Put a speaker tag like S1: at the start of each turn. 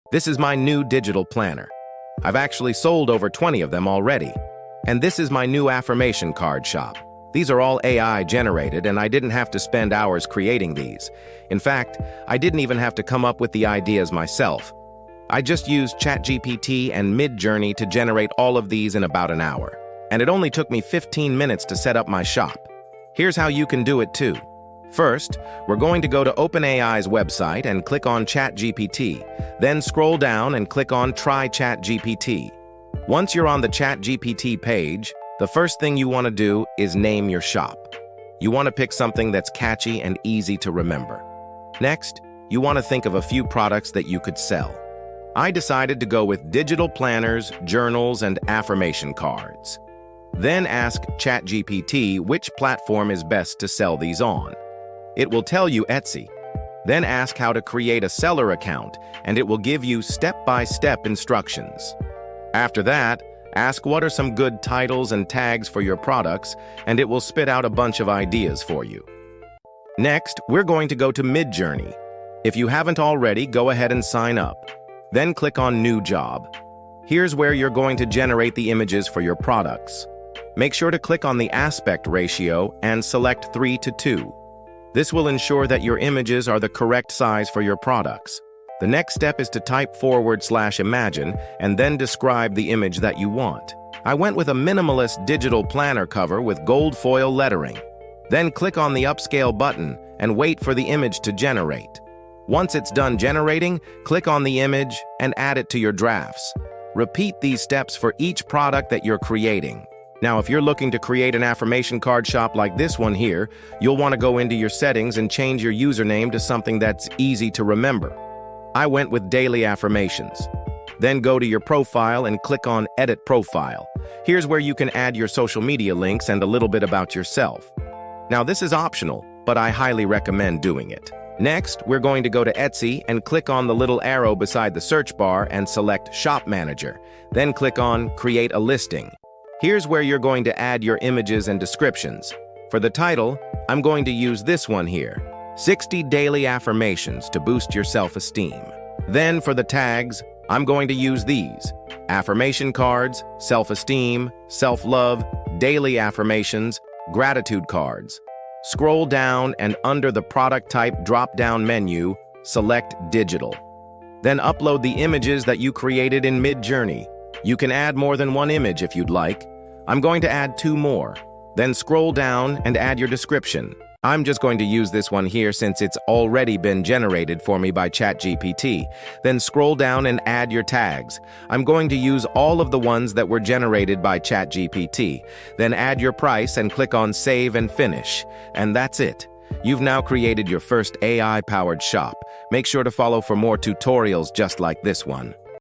S1: This is my new digital planner. I've actually sold over 20 of them already. And this is my new affirmation card shop. These are all AI generated, and I didn't have to spend hours creating these. In fact, I didn't even have to come up with the ideas myself. I just used ChatGPT and Midjourney to generate all of these in about an hour. And it only took me 15 minutes to set up my shop. Here's how you can do it too. First, we're going to go to OpenAI's website and click on ChatGPT. Then scroll down and click on Try ChatGPT. Once you're on the ChatGPT page, the first thing you want to do is name your shop. You want to pick something that's catchy and easy to remember. Next, you want to think of a few products that you could sell. I decided to go with digital planners, journals, and affirmation cards. Then ask ChatGPT which platform is best to sell these on. It will tell you Etsy. Then ask how to create a seller account, and it will give you step-by-step instructions. After that, ask what are some good titles and tags for your products, and it will spit out a bunch of ideas for you. Next, we're going to go to Midjourney. If you haven't already, go ahead and sign up. Then click on New Job. Here's where you're going to generate the images for your products. Make sure to click on the aspect ratio and select 3:2. This will ensure that your images are the correct size for your products. The next step is to type /imagine and then describe the image that you want. I went with a minimalist digital planner cover with gold foil lettering. Then click on the upscale button and wait for the image to generate. Once it's done generating, click on the image and add it to your drafts. Repeat these steps for each product that you're creating. Now, if you're looking to create an affirmation card shop like this one here, you'll want to go into your settings and change your username to something that's easy to remember. I went with daily affirmations. Then go to your profile and click on Edit Profile. Here's where you can add your social media links and a little bit about yourself. Now, this is optional, but I highly recommend doing it. Next, we're going to go to Etsy and click on the little arrow beside the search bar and select Shop Manager. Then click on Create a Listing. Here's where you're going to add your images and descriptions. For the title, I'm going to use this one here, 60 Daily Affirmations to Boost Your Self-Esteem. Then for the tags, I'm going to use these, affirmation cards, self-esteem, self-love, daily affirmations, gratitude cards. Scroll down and under the product type drop-down menu, select Digital. Then upload the images that you created in Midjourney. You can add more than one image if you'd like. I'm going to add 2 more. Then scroll down and add your description. I'm just going to use this one here since it's already been generated for me by ChatGPT. Then scroll down and add your tags. I'm going to use all of the ones that were generated by ChatGPT. Then add your price and click on Save and Finish. And that's it. You've now created your first AI-powered shop. Make sure to follow for more tutorials just like this one.